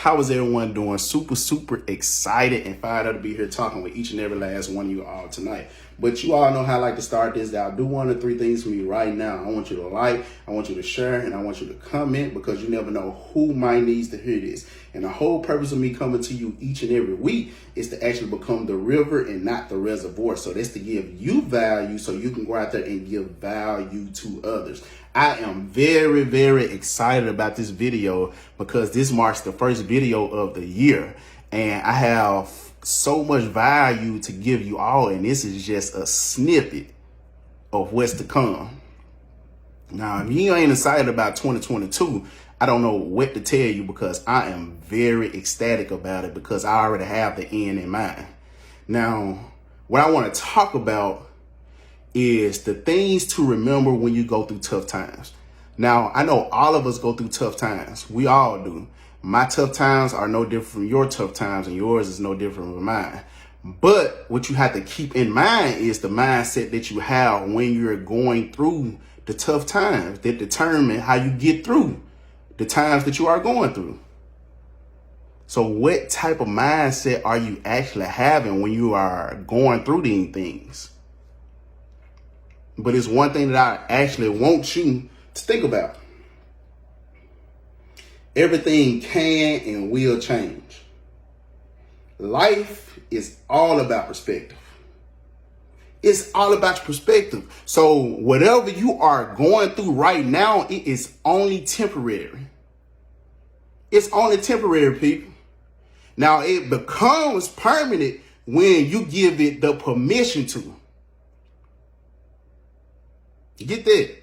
How is everyone doing? Super excited and fired up to be here talking with each and every last one of you all tonight. But you all know how I like to start this. I'll do one of three things for me right now. I want you to like, I want you to share, and I want you to comment, because you never know who might needs to hear this. And the whole purpose of me coming to you each and every week is to actually become the river and not the reservoir. So that's to give you value so you can go out there and give value to others. I am very excited about this video because this marks the first video of the year, and I have so much value to give you all, and this is just a snippet of what's to come. Now, if you ain't excited about 2022, I don't know what to tell you, because I am very ecstatic about it, because I already have the end in mind. Now, what I want to talk about is the things to remember when you go through tough times. Now, I know all of us go through tough times. We all do. My tough times are no different from your tough times, and yours is no different from mine. But what you have to keep in mind is the mindset that you have when you're going through the tough times that determine how you get through the times that you are going through. So what type of mindset are you actually having when you are going through these things? But it's one thing that I actually want you to think about. Everything can and will change. Life is all about perspective. It's all about your perspective. So whatever you are going through right now, it is only temporary. It's only temporary, people. Now, it becomes permanent when you give it the permission to. Get that?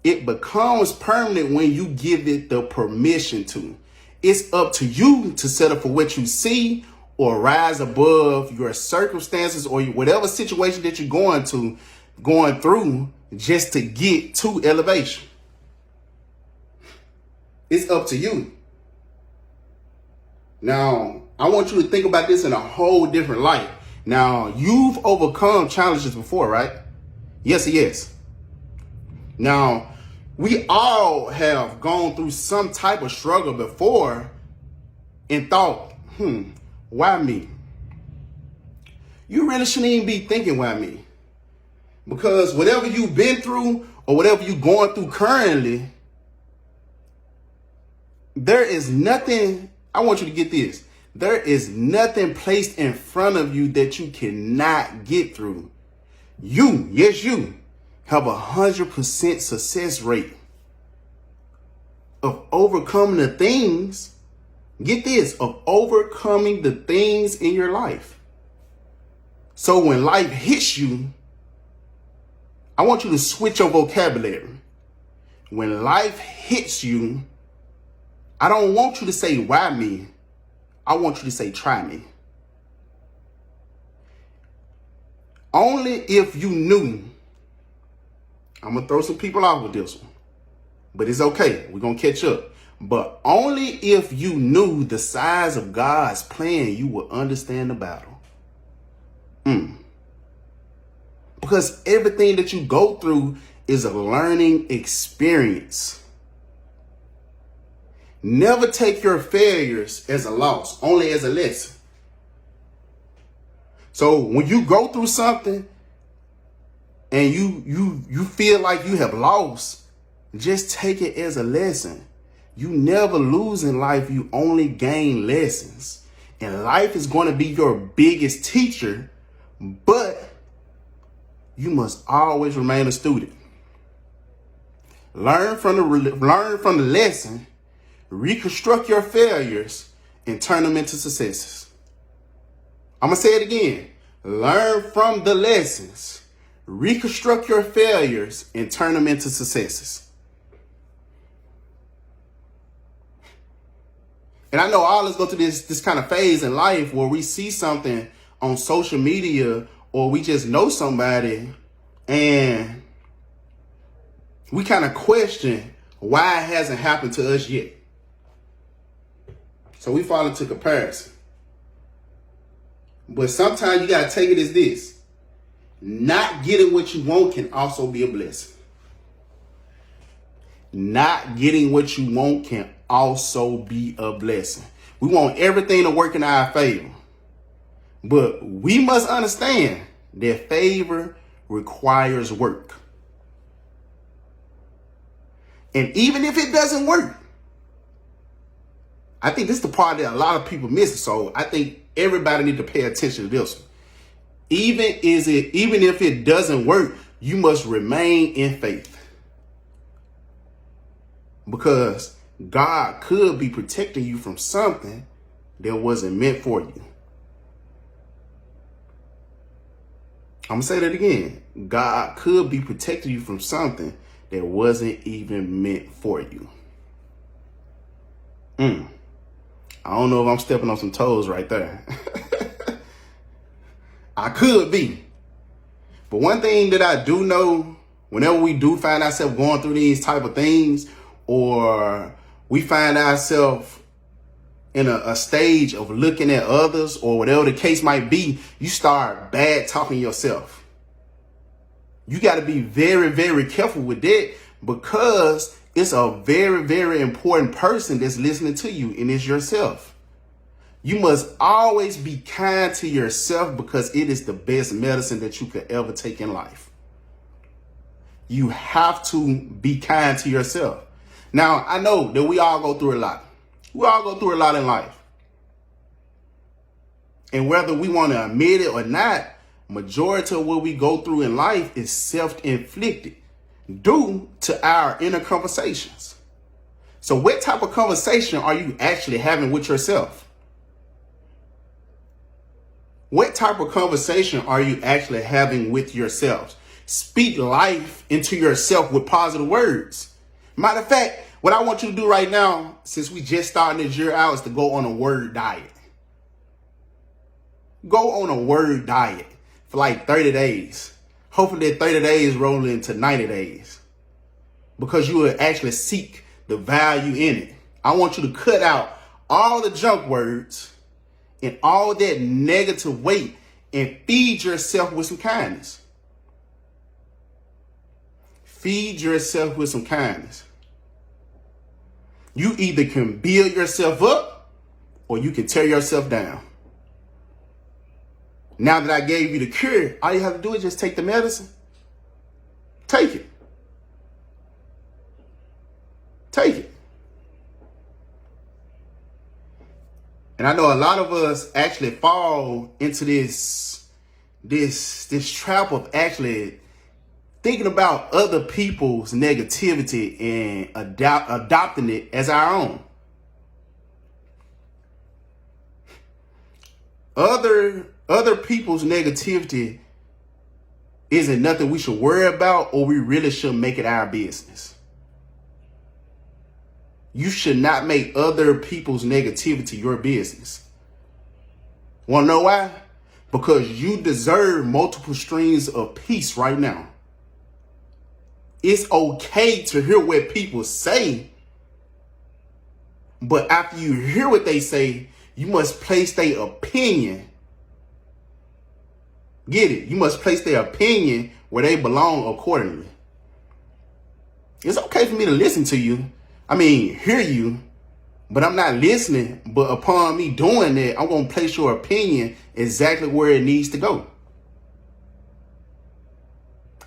It becomes permanent when you give it the permission to. It's up to you to settle for what you see or rise above your circumstances or whatever situation that you're going through just to get to elevation. It's up to you. Now, I want you to think about this in a whole different light. Now, you've overcome challenges before, right? Yes. Now, we all have gone through some type of struggle before and thought, why me? You really shouldn't even be thinking, why me? Because whatever you've been through or whatever you're going through currently, there is nothing, I want you to get this, there is nothing placed in front of you that you cannot get through. You have 100% success rate of overcoming the things, get this, of overcoming the things in your life. So when life hits you, I want you to switch your vocabulary. When life hits you, I don't want you to say, why me? I want you to say, try me. Only if you knew. I'm going to throw some people off with this one, but it's okay. We're going to catch up. But only if you knew the size of God's plan, you would understand the battle. Because everything that you go through is a learning experience. Never take your failures as a loss, only as a lesson. So when you go through something, and you feel like you have lost, just take it as a lesson. You never lose in life. You only gain lessons. And life is going to be your biggest teacher, but you must always remain a student. Learn from the lesson, reconstruct your failures, and turn them into successes. I'm going to say it again. Learn from the lessons. Reconstruct your failures and turn them into successes. And I know all of us go through this kind of phase in life where we see something on social media or we just know somebody and we kind of question why it hasn't happened to us yet. So we fall into comparison. But sometimes you got to take it as this. Not getting what you want can also be a blessing. Not getting what you want can also be a blessing. We want everything to work in our favor. But we must understand that favor requires work. And even if it doesn't work, I think this is the part that a lot of people miss. So I think everybody need to pay attention to this one. Even if it doesn't work, you must remain in faith. Because God could be protecting you from something that wasn't meant for you. I'm going to say that again. God could be protecting you from something that wasn't even meant for you. I don't know if I'm stepping on some toes right there. I could be. But one thing that I do know, whenever we do find ourselves going through these type of things, or we find ourselves in a stage of looking at others, or whatever the case might be, you start bad talking yourself. You got to be very, very careful with that, because it's a very, very important person that's listening to you, and it's yourself. You must always be kind to yourself, because it is the best medicine that you could ever take in life. You have to be kind to yourself. Now, I know that we all go through a lot. We all go through a lot in life. And whether we want to admit it or not, majority of what we go through in life is self-inflicted due to our inner conversations. So what type of conversation are you actually having with yourself? What type of conversation are you actually having with yourself? Speak life into yourself with positive words. Matter of fact, what I want you to do right now, since we just started this year out, is to go on a word diet. Go on a word diet for like 30 days. Hopefully that 30 days roll into 90 days. Because you will actually seek the value in it. I want you to cut out all the junk words and all that negative weight and feed yourself with some kindness. Feed yourself with some kindness. You either can build yourself up or you can tear yourself down. Now that I gave you the cure, all you have to do is just take the medicine. Take it. Take it. And I know a lot of us actually fall into this trap of actually thinking about other people's negativity and adopting it as our own. Other people's negativity isn't nothing we should worry about, or we really should make it our business. You should not make other people's negativity your business. Want to know why? Because you deserve multiple streams of peace right now. It's okay to hear what people say, but after you hear what they say, you must place their opinion. Get it? You must place their opinion where they belong accordingly. It's okay for me to listen to you. Hear you, but I'm not listening. But upon me doing that, I'm going to place your opinion exactly where it needs to go.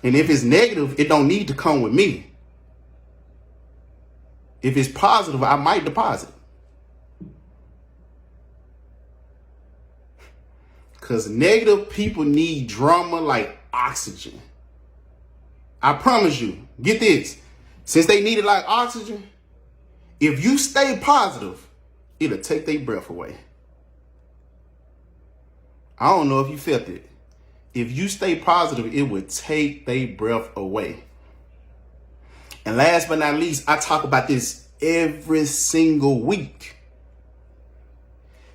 And if it's negative, it don't need to come with me. If it's positive, I might deposit. Because negative people need drama like oxygen. I promise you, get this. Since they need it like oxygen, if you stay positive, it'll take their breath away. I don't know if you felt it. If you stay positive, it will take their breath away. And last but not least, I talk about this every single week.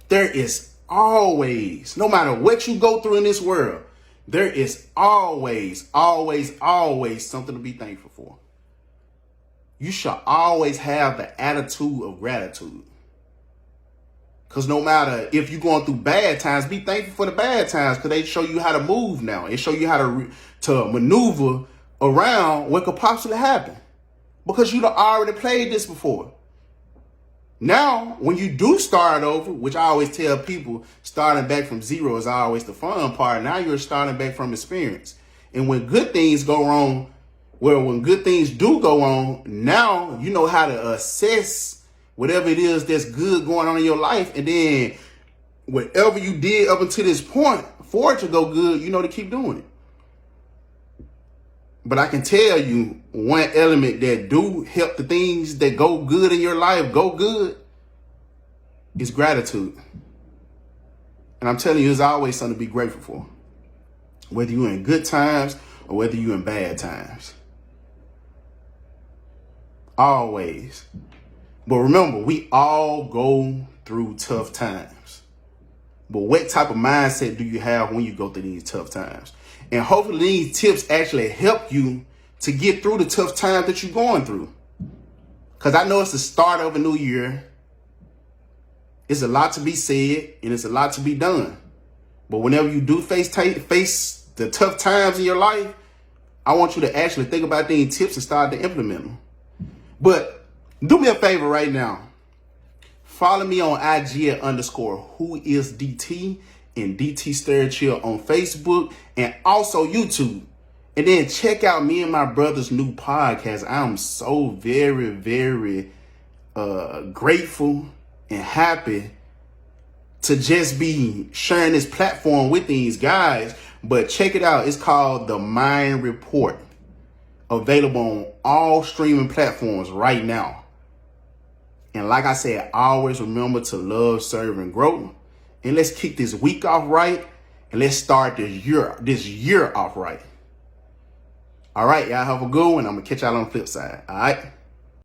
There is always, no matter what you go through in this world, there is always, always, always something to be thankful for. You should always have the attitude of gratitude. Because no matter if you're going through bad times, be thankful for the bad times, because they show you how to move now. They show you how to maneuver around what could possibly happen. Because you done already played this before. Now, when you do start over, which I always tell people, starting back from zero is always the fun part. Now you're starting back from experience. And when good things go wrong, well, when good things do go on, now you know how to assess whatever it is that's good going on in your life. And then whatever you did up until this point, for it to go good, you know to keep doing it. But I can tell you one element that do help the things that go good in your life go good is gratitude. And I'm telling you, there's always something to be grateful for. Whether you're in good times or whether you're in bad times. Always. But remember, we all go through tough times. But what type of mindset do you have when you go through these tough times? And hopefully these tips actually help you to get through the tough times that you're going through. Because I know it's the start of a new year. It's a lot to be said and it's a lot to be done. But whenever you do face the tough times in your life, I want you to actually think about these tips and start to implement them. But do me a favor right now. Follow me on IG at _whoisDT and DT Stir Chill on Facebook and also YouTube. And then check out me and my brother's new podcast. I'm so very, very grateful and happy to just be sharing this platform with these guys. But check it out. It's called The Mind Report. Available on all streaming platforms right now. And like I said, always remember to love, serve, and grow. And let's kick this week off right. And let's start this year off right. All right, y'all have a good one. I'm going to catch y'all on the flip side. All right.